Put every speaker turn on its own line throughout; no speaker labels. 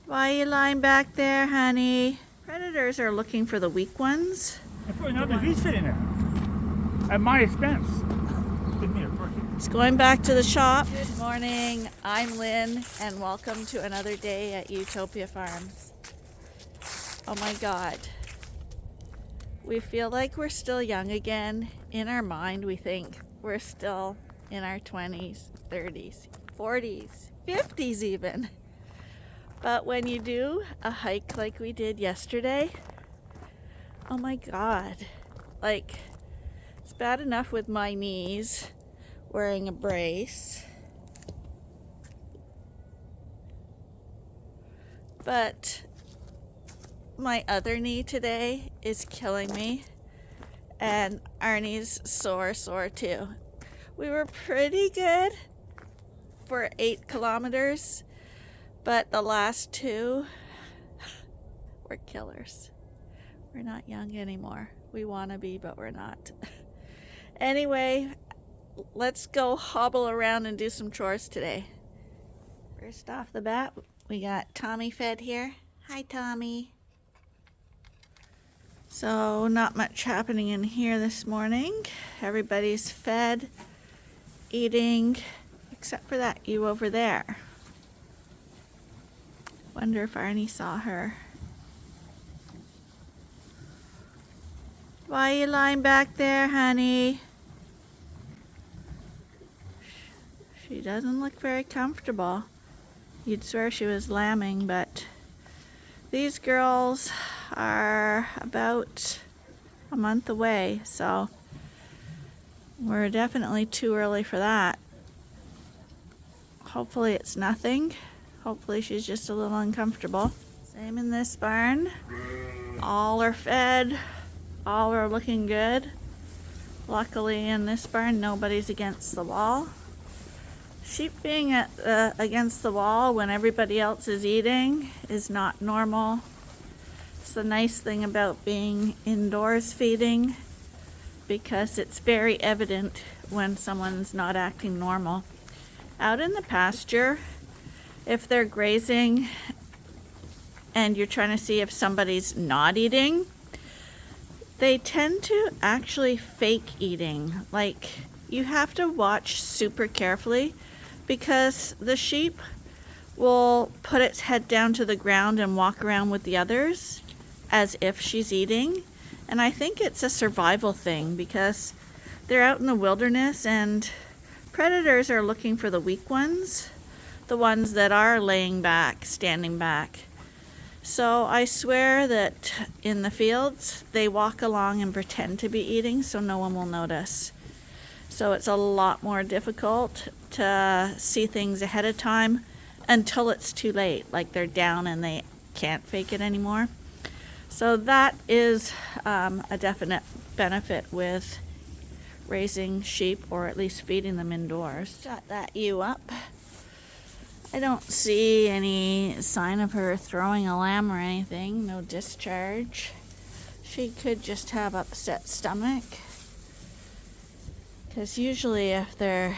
Why are you lying back there, honey? Predators are looking for the weak ones.
I put another V-fit in it. At my expense. Give me a break.
It's going back to the shop. Good morning, I'm Lynn, and welcome to another day at Ewetopia Farms. Oh my God. We feel like we're still young again. In our mind, we think we're still in our 20s, 30s, 40s, 50s even. But when you do a hike like we did yesterday, oh my God, like it's bad enough with my knees wearing a brace, but my other knee today is killing me, and Arnie's sore too. We were pretty good for 8 kilometers, but the last 2 were killers. We're not young anymore. We want to be, but we're not. Anyway, let's go hobble around and do some chores today. First off the bat, we got Tommy fed here. Hi, Tommy. So not much happening in here this morning. Everybody's fed, eating, except for that ewe over there. Wonder if Arnie saw her. Why are you lying back there, honey? She doesn't look very comfortable. You'd swear she was lambing, but these girls are about a month away, so we're definitely too early for that. Hopefully it's nothing. Hopefully she's just a little uncomfortable. Same in this barn. All are fed. All are looking good. Luckily in this barn nobody's against the wall. Sheep being against the wall when everybody else is eating is not normal. It's the nice thing about being indoors feeding, because it's very evident when someone's not acting normal. Out in the pasture, if they're grazing and you're trying to see if somebody's not eating, they tend to actually fake eating. Like, you have to watch super carefully, because the sheep will put its head down to the ground and walk around with the others as if she's eating. And I think it's a survival thing, because they're out in the wilderness and predators are looking for the weak ones, the ones that are laying back, standing back. So I swear that in the fields, they walk along and pretend to be eating so no one will notice. So it's a lot more difficult to see things ahead of time until it's too late, like they're down and they can't fake it anymore. So that is a definite benefit with raising sheep, or at least feeding them indoors. Got that ewe up. I don't see any sign of her throwing a lamb or anything. No discharge. She could just have upset stomach, because usually if they're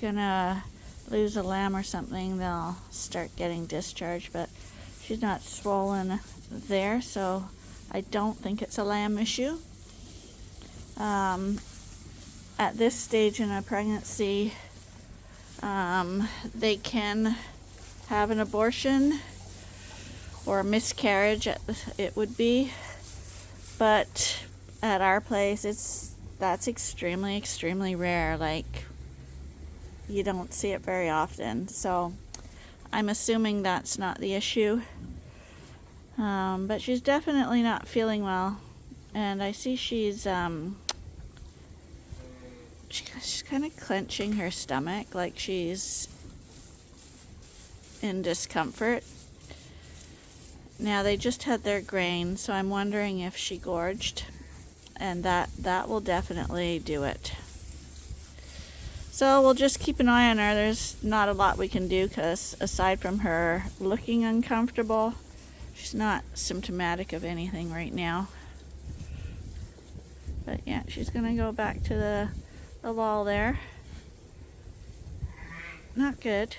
gonna lose a lamb or something, they'll start getting discharged, but she's not swollen there, so I don't think it's a lamb issue. At this stage in a pregnancy, they can have an abortion or a miscarriage, it would be, but at our place that's extremely rare. Like, you don't see it very often, so I'm assuming that's not the issue. But she's definitely not feeling well, and I see she's kind of clenching her stomach, like she's in discomfort. Now, they just had their grain, so I'm wondering if she gorged, and that will definitely do it. So we'll just keep an eye on her. There's not a lot we can do, because aside from her looking uncomfortable, she's not symptomatic of anything right now. But yeah, she's gonna go back to the wall there. Not good.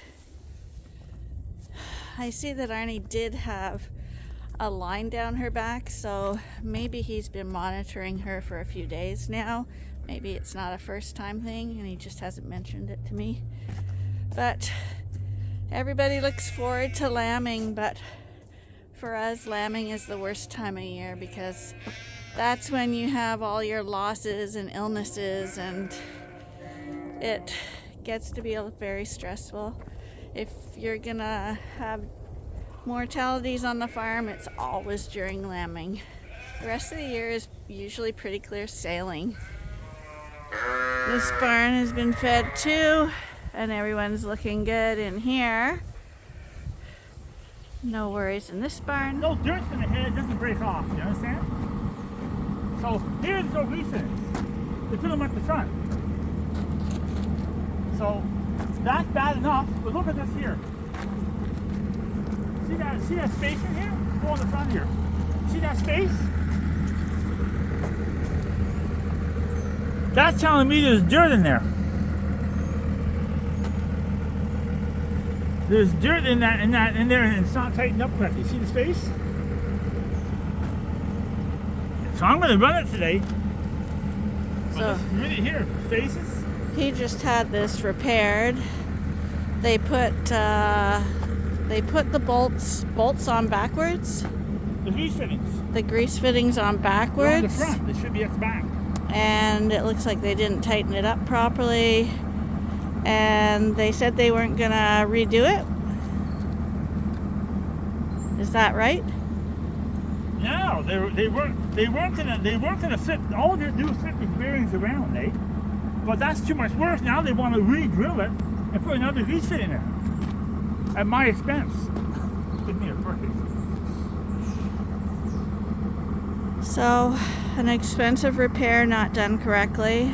I see that Arnie did have a line down her back, so maybe he's been monitoring her for a few days now. Maybe it's not a first time thing and he just hasn't mentioned it to me. But everybody looks forward to lambing, but for us, lambing is the worst time of year because that's when you have all your losses and illnesses, and it gets to be very stressful. If you're gonna have mortalities on the farm, it's always during lambing. The rest of the year is usually pretty clear sailing. This barn has been fed too, and everyone's looking good in here. No worries in this barn.
No dirt's in the head, it doesn't break off, you understand? So here's no recent. They put them at the front. So that's bad enough, but look at this here. See that space in here? Go on the front here. See that space? That's telling me there's dirt in there. There's dirt in there, and it's not tightened up correctly. See the space? So I'm going to run it today.
So
this is really here, spaces.
he just had this repaired. They put the bolts on backwards.
The grease fittings.
The grease fittings on
They're
backwards.
on the front. They should be at the back.
And it looks like they didn't tighten it up properly. And they said they weren't gonna redo it. Is that right?
No, they weren't gonna fit. All they do is fit these bearings around, eh? But that's too much work. Now they want to re-drill it and put another grease fit in it at my expense. Give me a break.
So, an expensive repair not done correctly.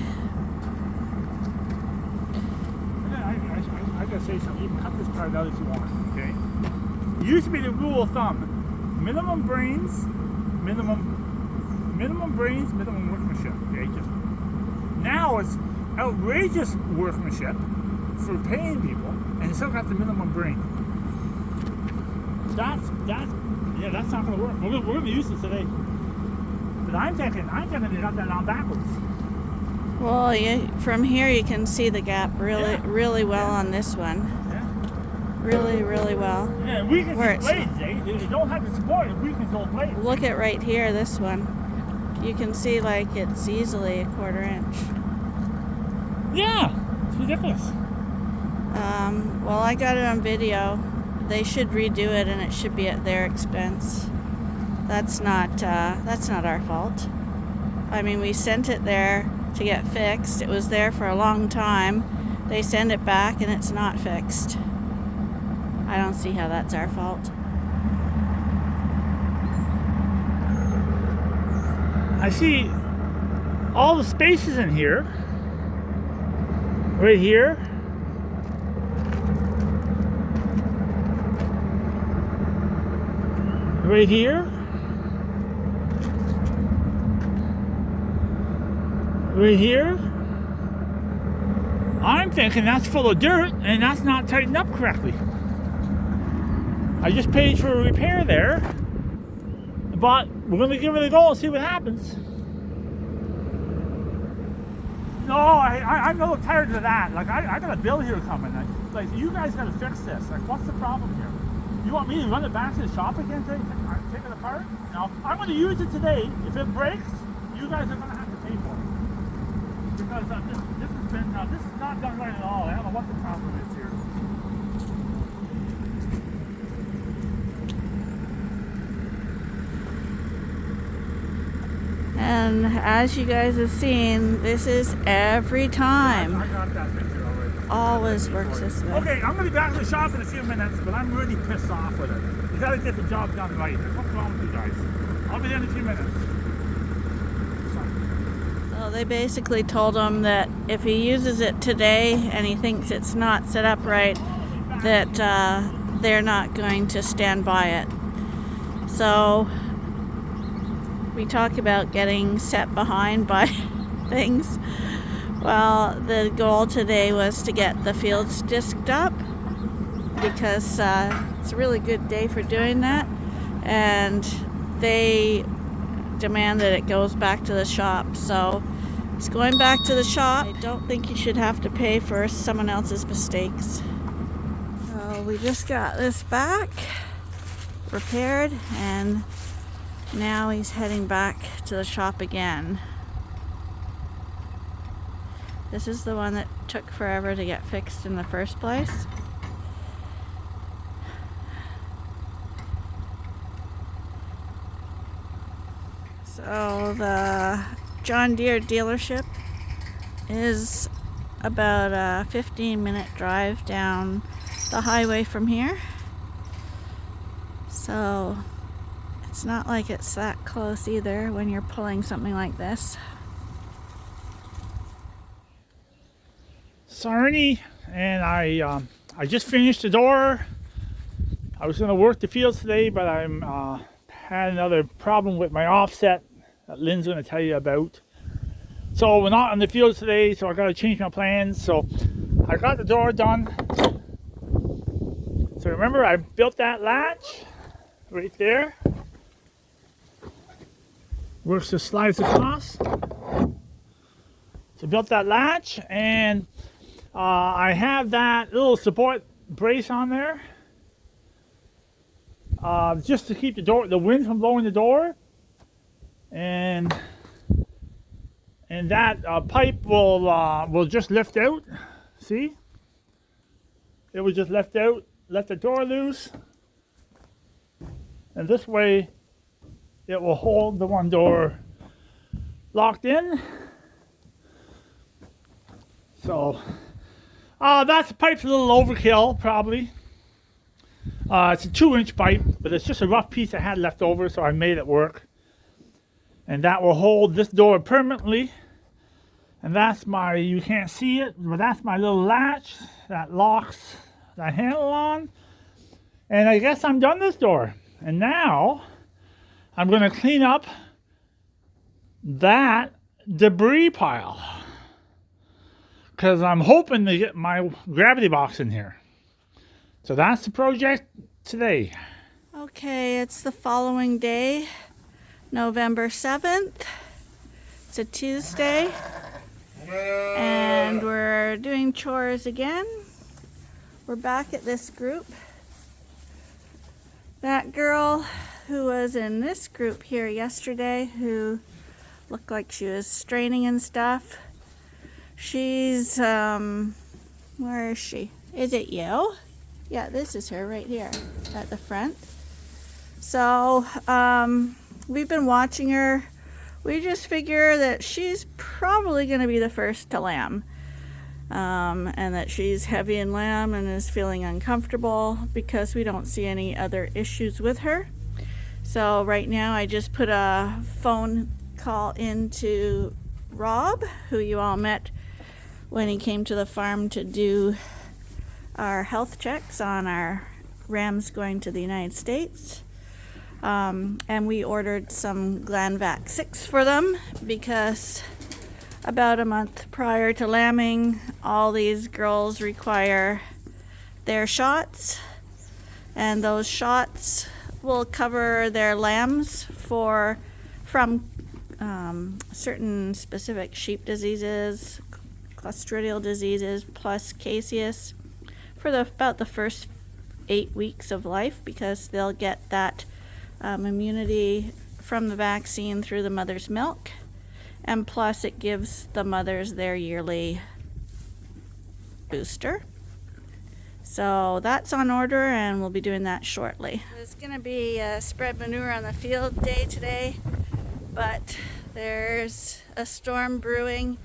I gotta say something. You can cut this part out if you want. Okay. It used to be the rule of thumb: minimum brains, minimum workmanship. Okay. Just now it's outrageous workmanship for paying people, and you still got the minimum brain. That's not gonna work. We're gonna use it today. But I'm thinking they got that on backwards.
Well, from here you can see the gap really well on this one.
Yeah.
Really well.
Yeah, it weakens the blades, eh? They don't have the support, it weakens those blades.
Look at right here, this one. You can see like it's easily a 1/4 inch.
Yeah, it's ridiculous.
Well, I got it on video. They should redo it, and it should be at their expense. That's not our fault. I mean, we sent it there to get fixed. It was there for a long time. They send it back, and it's not fixed. I don't see how that's our fault.
I see all the spaces in here. Right here. Right here. Right here. I'm thinking that's full of dirt and that's not tightened up correctly. I just paid for a repair there, but we're going to give it a go and see what happens. No, I'm a little tired of that. Like, I got a bill here coming. Like, you guys got to fix this. Like, what's the problem here? You want me to run it back to the shop again today? Take it apart? No, I'm going to use it today. If it breaks, you guys are going to have to pay for it. Because this is not done right at all. I don't know what the problem is here.
And as you guys have seen, this is every time.
I got that picture already.
Always works this way.
Okay, I'm going to be back to the shop in a few minutes, but I'm really pissed off with it. You got to get the job done right. What's wrong with you guys? I'll be there in a few minutes.
So they basically told him that if he uses it today and he thinks it's not set up right, that they're not going to stand by it. So we talk about getting set behind by things. Well, the goal today was to get the fields disked up because it's a really good day for doing that, and they demand that it goes back to the shop. So it's going back to the shop. I don't think you should have to pay for someone else's mistakes. So we just got this back repaired, and now he's heading back to the shop again. This is the one that took forever to get fixed in the first place. So the John Deere dealership is about a 15-minute drive down the highway from here. So it's not like it's that close either when you're pulling something like this.
It's Arnie, and I just finished the door. I was going to work the fields today, but I'm had another problem with my offset that Lynn's going to tell you about. So we're not in the fields today, so I got to change my plans. So I got the door done. So remember, I built that latch right there. Works the slides across. So built that latch, and I have that little support brace on there, just to keep the wind from blowing the door, and that pipe will just lift out. See, it will just lift out, let the door loose, and this way it will hold the one door locked in. So that pipe's a little overkill, probably. It's a 2-inch pipe, but it's just a rough piece I had left over, so I made it work. And that will hold this door permanently. And that's my, you can't see it, but that's my little latch that locks that handle on. And I guess I'm done this door. And now I'm going to clean up that debris pile, because I'm hoping to get my gravity box in here. So that's the project today.
Okay, it's the following day, November 7th. It's a Tuesday, and we're doing chores again. We're back at this group. That girl who was in this group here yesterday, who looked like she was straining and stuff, she's, where is she? Is it you? Yeah, this is her right here at the front. So, we've been watching her. We just figure that she's probably going to be the first to lamb. And that she's heavy in lamb and is feeling uncomfortable because we don't see any other issues with her. So right now I just put a phone call into Rob, who you all met when he came to the farm to do our health checks on our rams going to the United States. And we ordered some Glanvac 6 for them because about a month prior to lambing, all these girls require their shots, and those shots will cover their lambs from certain specific sheep diseases, clostridial diseases, plus caseus for about the first 8 weeks of life, because they'll get that immunity from the vaccine through the mother's milk, and plus it gives the mothers their yearly booster. So that's on order, and we'll be doing that shortly. It's going to be a spread manure on the field day today, but there's a storm brewing,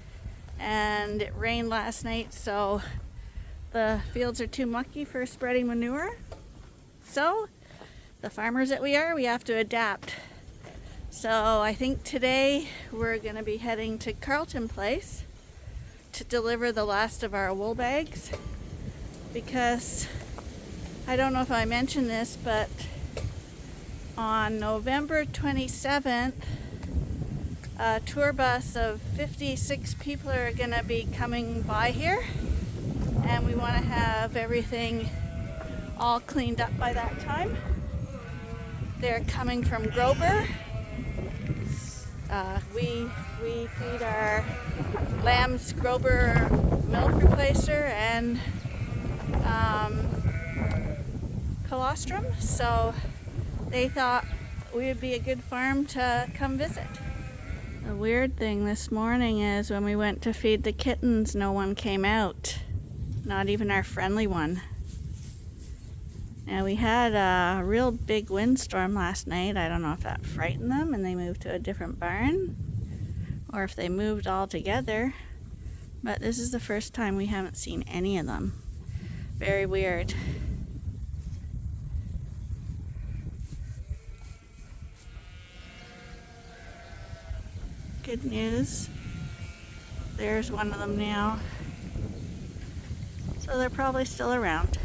and it rained last night, so the fields are too mucky for spreading manure. So the farmers that we are, we have to adapt. So I think today we're going to be heading to Carlton Place to deliver the last of our wool bags, because I don't know if I mentioned this, but on November 27th, a tour bus of 56 people are going to be coming by here, and we want to have everything all cleaned up by that time. They're coming from Grover. We feed our lambs Grover milk replacer and colostrum, so they thought we would be a good farm to come visit. The weird thing this morning is when we went to feed the kittens, no one came out. Not even our friendly one. Now we had a real big windstorm last night. I don't know if that frightened them and they moved to a different barn or if they moved all together. But this is the first time we haven't seen any of them. Very weird. Good news. There's one of them now. So they're probably still around.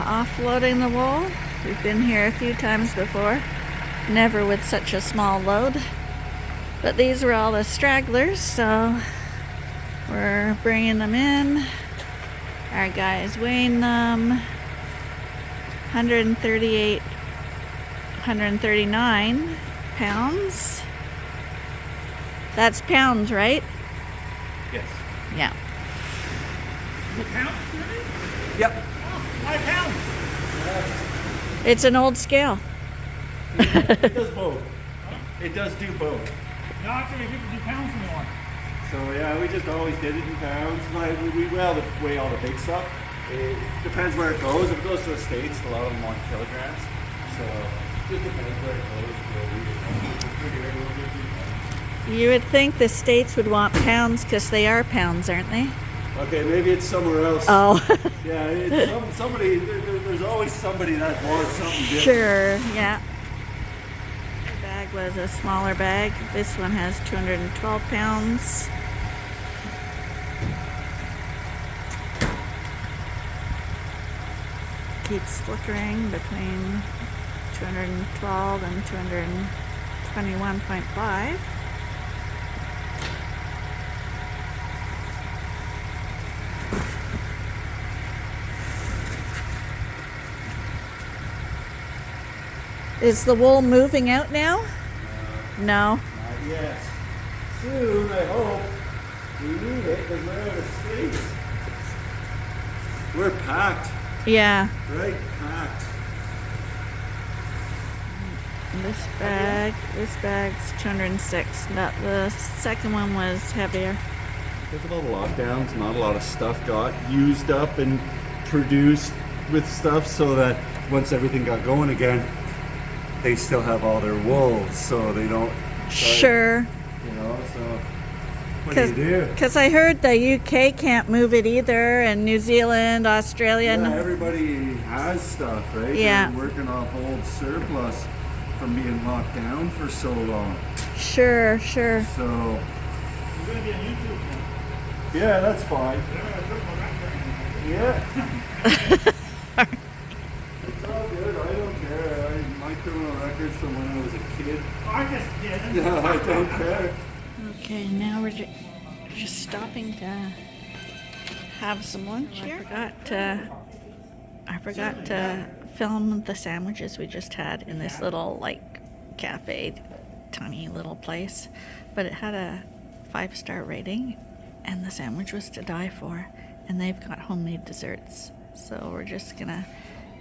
Offloading the wool. We've been here a few times before, never with such a small load, but these were all the stragglers, so we're bringing them in. Our guys weighing them. 139 pounds. That's pounds, right?
Yes.
Yeah.
The pounds?
Yep.
5 pounds.
It's an old scale.
It does both. It does do both.
No, actually, people do pounds anymore.
So yeah, we just always did it in pounds. Like we weigh all the big stuff. It depends where it goes. If it goes to the States, a lot of them want kilograms. So it just depends where it goes.
You would think the States would want pounds because they are pounds, aren't they?
Okay, maybe it's somewhere else.
Oh.
Yeah, it's somebody. There's always somebody that wants something different.
Sure, yeah. The bag was a smaller bag. This one has 212 pounds. Keeps flickering between 212 and 221.5. Is the wool moving out now? No.
Not yet. Soon, I hope. We need it because we're out of space. We're packed.
Yeah.
Right, packed.
This bag's 206. The second one was heavier.
Because of all the lockdowns, not a lot of stuff got used up and produced with stuff, so that once everything got going again, they still have all their wool, so they don't.
Sure.
You know, so what do you do?
Because I heard the UK can't move it either, and New Zealand, Australia.
Yeah, everybody has stuff, right?
Yeah.
They're working off old surplus from being locked down for so long.
Sure.
So.
You're going to be on YouTube now.
Yeah, that's fine. Yeah. It's all good. I don't care. My criminal record's from when I was a kid.
I just kidding.
Yeah, I don't care.
Okay, now we're just stopping to have some lunch here. I forgot to film the sandwiches we just had in this little cafe, tiny little place, but it had a 5-star rating, and the sandwich was to die for. And they've got homemade desserts, so we're just gonna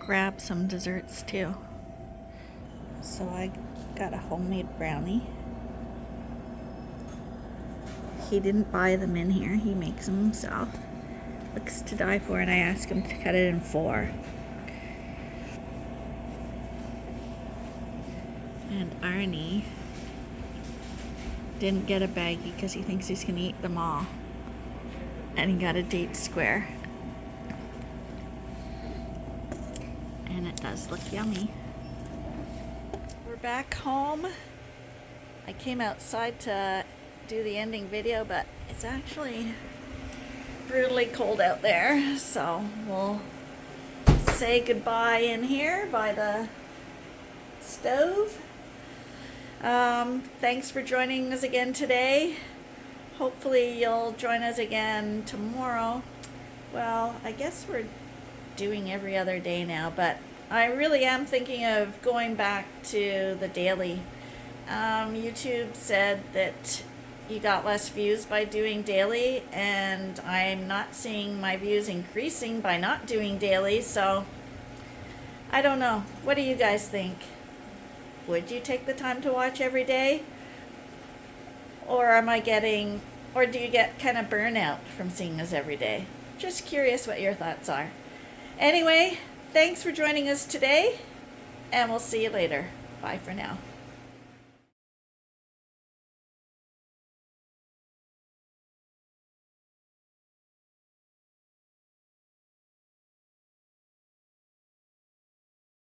grab some desserts too. So I got a homemade brownie. He didn't buy them in here, he makes them himself. Looks to die for, and I asked him to cut it in 4. And Arnie didn't get a baggie because he thinks he's gonna eat them all. And he got a date square. And it does look yummy. We're back home. I came outside to do the ending video, but it's actually brutally cold out there. So we'll say goodbye in here by the stove. Thanks for joining us again today. Hopefully you'll join us again tomorrow. Well, I guess we're doing every other day now, but I really am thinking of going back to the daily. YouTube said that you got less views by doing daily, and I'm not seeing my views increasing by not doing daily, so I don't know. What do you guys think? Would you take the time to watch every day? Or do you get kind of burnout from seeing us every day? Just curious what your thoughts are. Anyway, thanks for joining us today, and we'll see you later. Bye for now.